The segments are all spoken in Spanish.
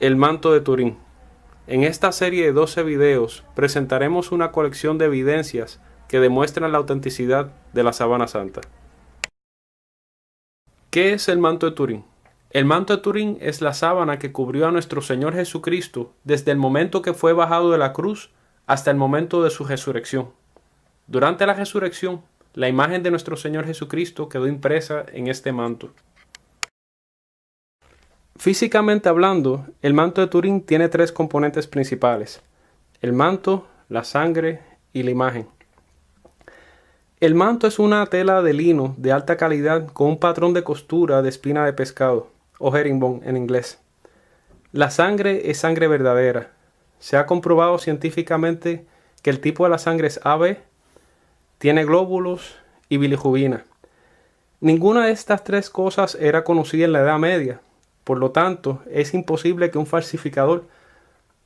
El manto de Turín. En esta serie de 12 videos presentaremos una colección de evidencias que demuestran la autenticidad de la sábana santa. ¿Qué es el manto de Turín? El manto de Turín es la sábana que cubrió a nuestro Señor Jesucristo desde el momento que fue bajado de la cruz hasta el momento de su resurrección. Durante la resurrección, la imagen de nuestro Señor Jesucristo quedó impresa en este manto. Físicamente hablando, el manto de Turín tiene tres componentes principales: el manto, la sangre y la imagen. El manto es una tela de lino de alta calidad con un patrón de costura de espina de pescado, o herringbone en inglés. La sangre es sangre verdadera. Se ha comprobado científicamente que el tipo de la sangre es AB, tiene glóbulos y bilirrubina. Ninguna de estas tres cosas era conocida en la Edad Media. Por lo tanto, es imposible que un falsificador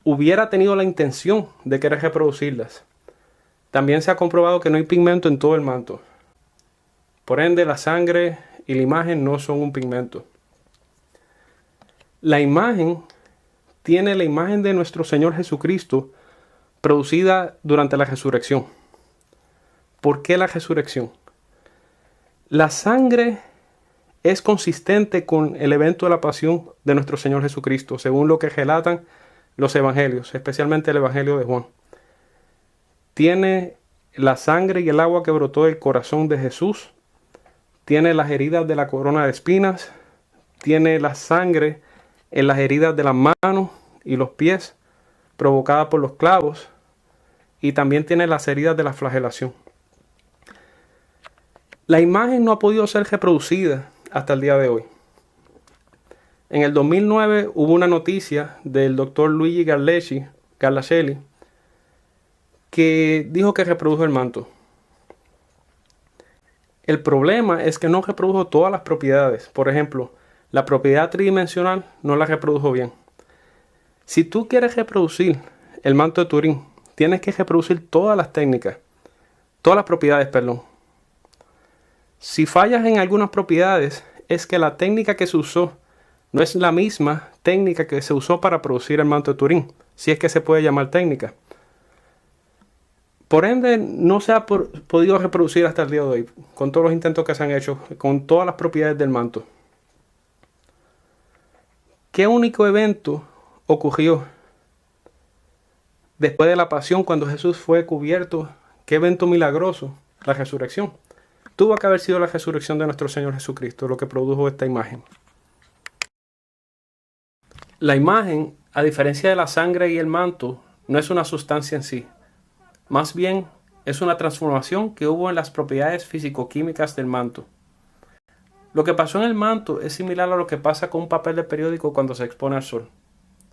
hubiera tenido la intención de querer reproducirlas. También se ha comprobado que no hay pigmento en todo el manto. Por ende, la sangre y la imagen no son un pigmento. La imagen tiene la imagen de nuestro Señor Jesucristo producida durante la resurrección. ¿Por qué la resurrección? La sangre es consistente con el evento de la pasión de nuestro Señor Jesucristo, según lo que relatan los evangelios, especialmente el evangelio de Juan. Tiene la sangre y el agua que brotó del corazón de Jesús, tiene las heridas de la corona de espinas, tiene la sangre en las heridas de las manos y los pies provocadas por los clavos, y también tiene las heridas de la flagelación. La imagen no ha podido ser reproducida hasta el día de hoy. En el 2009 hubo una noticia del doctor Luigi Garlacelli que dijo que reprodujo el manto. El problema es que no reprodujo todas las propiedades. Por ejemplo, la propiedad tridimensional no la reprodujo bien. Si tú quieres reproducir el manto de Turín, tienes que reproducir todas las propiedades, perdón. Si fallas en algunas propiedades, es que la técnica que se usó no es la misma técnica que se usó para producir el manto de Turín, si es que se puede llamar técnica. Por ende, no se ha podido reproducir hasta el día de hoy, con todos los intentos que se han hecho, con todas las propiedades del manto. ¿Qué único evento ocurrió después de la pasión cuando Jesús fue cubierto? ¿Qué evento milagroso? La resurrección. Tuvo que haber sido la resurrección de nuestro Señor Jesucristo lo que produjo esta imagen. La imagen, a diferencia de la sangre y el manto, no es una sustancia en sí. Más bien, es una transformación que hubo en las propiedades físico-químicas del manto. Lo que pasó en el manto es similar a lo que pasa con un papel de periódico cuando se expone al sol.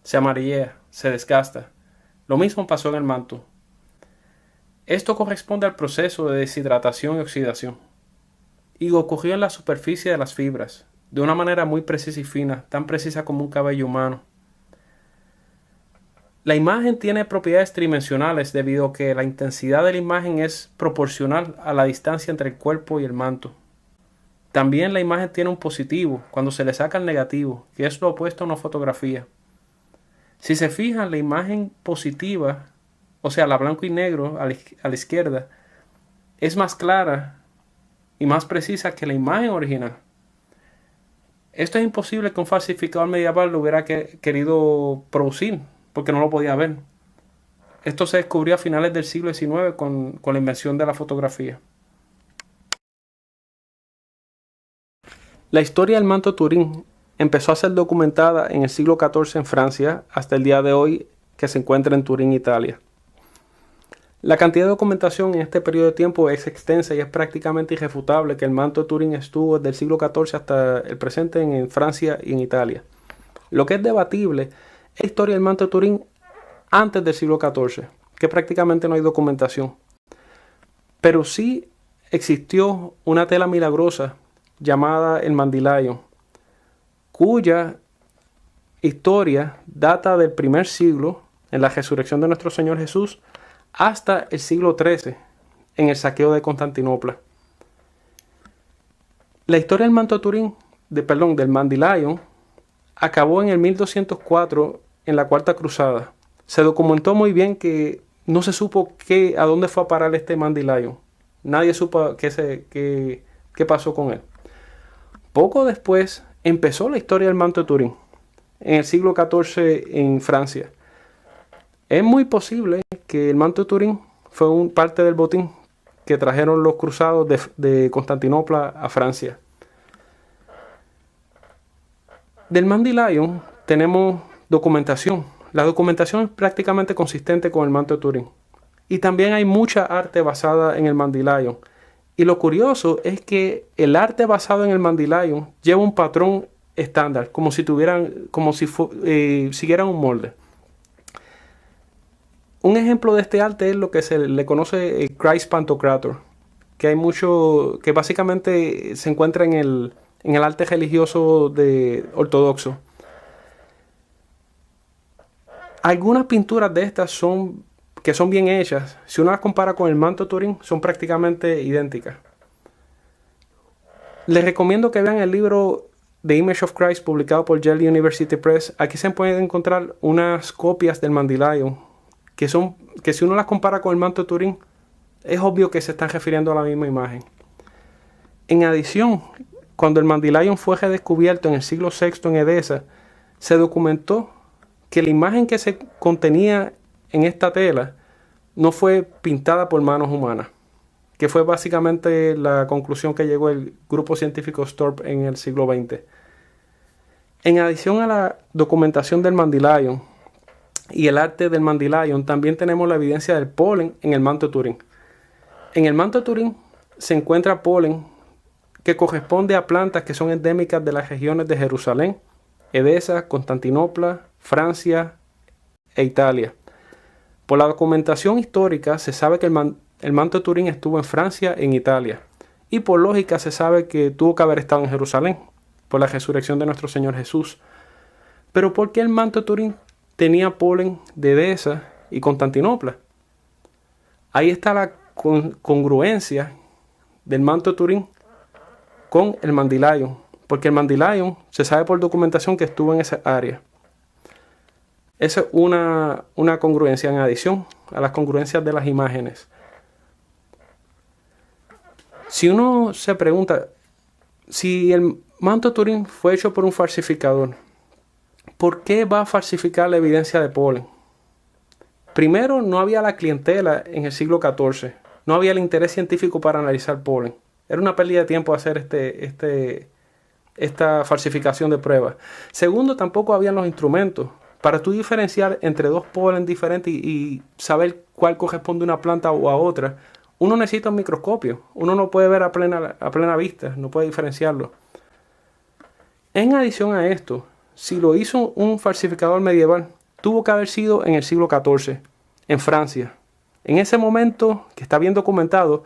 Se amarillea, se desgasta. Lo mismo pasó en el manto. Esto corresponde al proceso de deshidratación y oxidación. Y ocurrió en la superficie de las fibras, de una manera muy precisa y fina, tan precisa como un cabello humano. La imagen tiene propiedades tridimensionales debido a que la intensidad de la imagen es proporcional a la distancia entre el cuerpo y el manto. También la imagen tiene un positivo cuando se le saca el negativo, que es lo opuesto a una fotografía. Si se fijan, la imagen positiva, o sea, la blanco y negro a la izquierda, es más clara y más precisa que la imagen original. Esto es imposible que un falsificador medieval lo hubiera querido producir, porque no lo podía ver. Esto se descubrió a finales del siglo XIX con la invención de la fotografía. La historia del manto de Turín empezó a ser documentada en el siglo XIV en Francia hasta el día de hoy, que se encuentra en Turín, Italia. La cantidad de documentación en este periodo de tiempo es extensa y es prácticamente irrefutable que el manto de Turín estuvo desde el siglo XIV hasta el presente en Francia y en Italia. Lo que es debatible es la historia del manto de Turín antes del siglo XIV, que prácticamente no hay documentación. Pero sí existió una tela milagrosa llamada el Mandylion, cuya historia data del primer siglo, en la resurrección de nuestro Señor Jesús, hasta el siglo XIII, en el saqueo de Constantinopla. La historia del manto de Turín, del Mandylion, acabó en el 1204 en la Cuarta Cruzada. Se documentó muy bien que no se supo a dónde fue a parar este Mandy Lion. Nadie supo qué pasó con él. Poco después empezó la historia del manto de Turín, en el siglo XIV en Francia. Es muy posible que el manto de Turín fue parte del botín que trajeron los cruzados de Constantinopla a Francia. Del Mandy Lion tenemos documentación. La documentación es prácticamente consistente con el manto de Turín. Y también hay mucha arte basada en el Mandy Lion. Y lo curioso es que el arte basado en el Mandy Lion lleva un patrón estándar, como si siguieran un molde. Un ejemplo de este arte es lo que se le conoce Christ Pantocrator, que básicamente se encuentra en el arte religioso ortodoxo. Algunas pinturas de estas que son bien hechas, si uno las compara con el manto de Turín, son prácticamente idénticas. Les recomiendo que vean el libro The Image of Christ, publicado por Yale University Press. Aquí se pueden encontrar unas copias del Mandy Lion, que si uno las compara con el manto de Turín, es obvio que se están refiriendo a la misma imagen. En adición, cuando el Mandy Lion fue redescubierto en el siglo VI en Edesa, se documentó que la imagen que se contenía en esta tela no fue pintada por manos humanas, que fue básicamente la conclusión que llegó el grupo científico Storp en el siglo XX. En adición a la documentación del Mandy Lion y el arte del Mandy Lion, también tenemos la evidencia del polen en el manto de Turín. En el manto de Turín se encuentra polen que corresponde a plantas que son endémicas de las regiones de Jerusalén, Edesa, Constantinopla, Francia e Italia. Por la documentación histórica se sabe que el manto de Turín estuvo en Francia e en Italia. Y por lógica se sabe que tuvo que haber estado en Jerusalén, por la resurrección de nuestro Señor Jesús. Pero ¿por qué el manto de Turín tenía polen de Edesa y Constantinopla? Ahí está la congruencia del manto de Turín con el Mandy Lion, porque el Mandy Lion se sabe por documentación que estuvo en esa área. Esa es una congruencia en adición a las congruencias de las imágenes. Si uno se pregunta, si el manto de Turín fue hecho por un falsificador, ¿por qué va a falsificar la evidencia de polen? Primero, no había la clientela en el siglo XIV. No había el interés científico para analizar polen. Era una pérdida de tiempo hacer esta falsificación de pruebas. Segundo, tampoco habían los instrumentos. Para tú diferenciar entre dos polen diferentes y saber cuál corresponde a una planta o a otra, uno necesita un microscopio. Uno no puede ver a plena vista, no puede diferenciarlo. En adición a esto, si lo hizo un falsificador medieval, tuvo que haber sido en el siglo XIV, en Francia. En ese momento, que está bien documentado,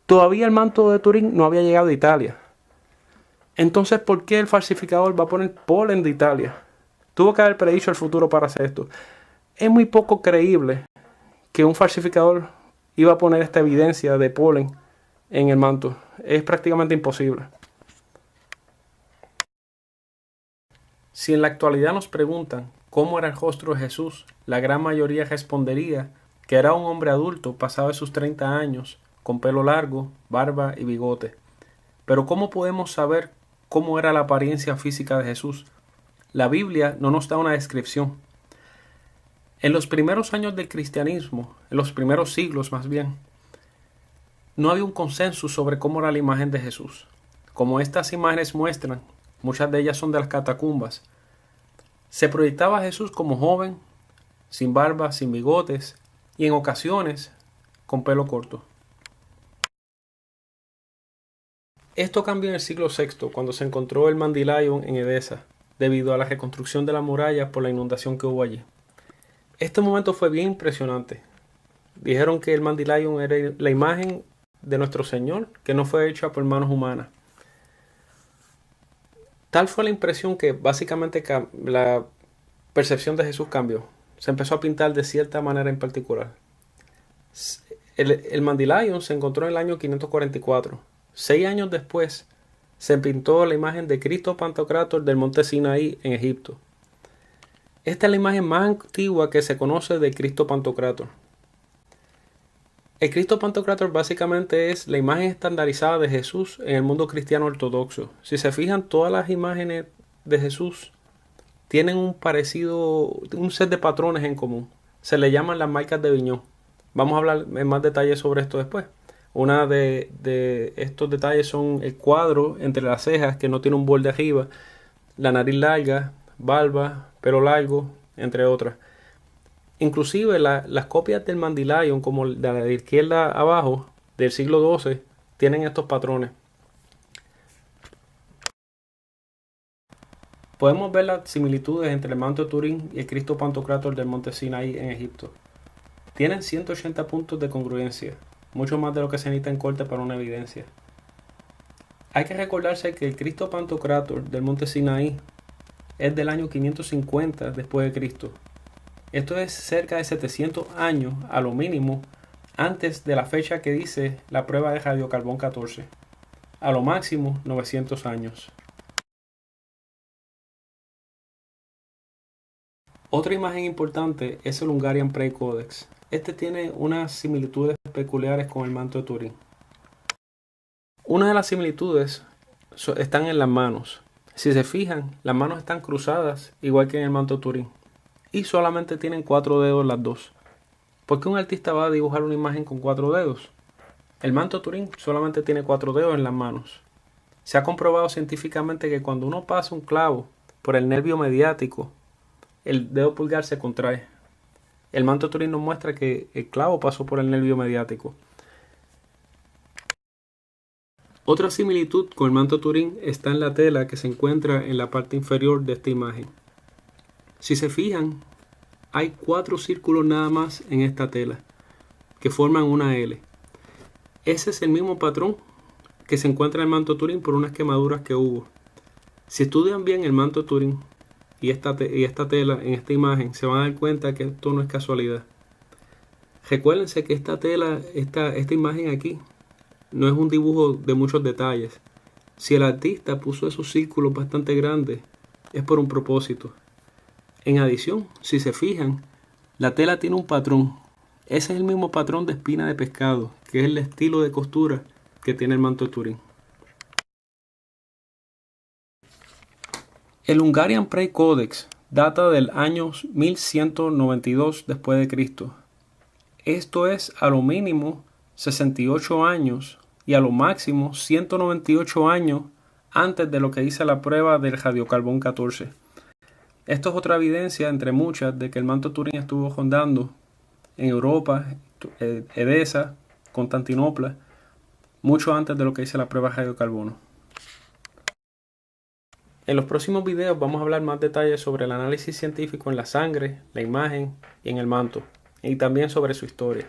todavía el manto de Turín no había llegado a Italia. Entonces, ¿por qué el falsificador va a poner polen de Italia? Tuvo que haber predicho el futuro para hacer esto. Es muy poco creíble que un falsificador iba a poner esta evidencia de polen en el manto. Es prácticamente imposible. Si en la actualidad nos preguntan cómo era el rostro de Jesús, la gran mayoría respondería que era un hombre adulto pasado de sus 30 años, con pelo largo, barba y bigote. Pero ¿cómo podemos saber cómo era la apariencia física de Jesús? La Biblia no nos da una descripción. En los primeros años del cristianismo, en los primeros siglos más bien, no había un consenso sobre cómo era la imagen de Jesús. Como estas imágenes muestran, muchas de ellas son de las catacumbas, se proyectaba a Jesús como joven, sin barba, sin bigotes y en ocasiones con pelo corto. Esto cambió en el siglo VI, cuando se encontró el Mandy Lion en Edesa, debido a la reconstrucción de la muralla por la inundación que hubo allí. Este momento fue bien impresionante. Dijeron que el Mandy Lion era la imagen de nuestro Señor, que no fue hecha por manos humanas. Tal fue la impresión que básicamente la percepción de Jesús cambió. Se empezó a pintar de cierta manera en particular. El Mandy Lion se encontró en el año 544. 6 años después se pintó la imagen de Cristo Pantocrator del monte Sinaí en Egipto. Esta es la imagen más antigua que se conoce de Cristo Pantocrátor. El Cristo Pantocrátor básicamente es la imagen estandarizada de Jesús en el mundo cristiano ortodoxo. Si se fijan, todas las imágenes de Jesús tienen un set de patrones en común. Se le llaman las marcas de Viñón. Vamos a hablar en más detalle sobre esto después. Una de estos detalles son el cuadro entre las cejas que no tiene un borde arriba, la nariz larga, barba, pelo largo, entre otras. Inclusive las copias del Mandylion, como de la izquierda abajo, del siglo XII, tienen estos patrones. Podemos ver las similitudes entre el manto de Turín y el Cristo Pantocrátor del monte Sinaí en Egipto. Tienen 180 puntos de congruencia, mucho más de lo que se necesita en corte para una evidencia. Hay que recordarse que el Cristo Pantocrátor del monte Sinaí es del año 550 después de Cristo. Esto es cerca de 700 años, a lo mínimo, antes de la fecha que dice la prueba de radiocarbón 14. A lo máximo, 900 años. Otra imagen importante es el Hungarian Prayer Codex. Este tiene unas similitudes peculiares con el manto de Turín. Una de las similitudes están en las manos. Si se fijan, las manos están cruzadas, igual que en el manto de Turín. Y solamente tienen 4 dedos las dos. ¿Por qué un artista va a dibujar una imagen con 4 dedos? El manto de Turín solamente tiene 4 dedos en las manos. Se ha comprobado científicamente que cuando uno pasa un clavo por el nervio mediático, el dedo pulgar se contrae. El manto de Turín nos muestra que el clavo pasó por el nervio mediático. Otra similitud con el manto de Turín está en la tela que se encuentra en la parte inferior de esta imagen. Si se fijan, hay 4 círculos nada más en esta tela, que forman una L. Ese es el mismo patrón que se encuentra en el manto de Turín por unas quemaduras que hubo. Si estudian bien el manto de Turín y esta tela en esta imagen, se van a dar cuenta que esto no es casualidad. Recuérdense que esta tela, esta imagen aquí, no es un dibujo de muchos detalles. Si el artista puso esos círculos bastante grandes, es por un propósito. En adición, si se fijan, la tela tiene un patrón. Ese es el mismo patrón de espina de pescado, que es el estilo de costura que tiene el manto de Turín. El Hungarian Prayer Codex data del año 1192 después de Cristo. Esto es a lo mínimo 68 años y a lo máximo 198 años antes de lo que dice la prueba del radiocarbón 14. Esto es otra evidencia entre muchas de que el manto de Turín estuvo rondando en Europa, Edesa, Constantinopla, mucho antes de lo que dice la prueba de radiocarbono. En los próximos videos vamos a hablar más detalles sobre el análisis científico en la sangre, la imagen y en el manto, y también sobre su historia.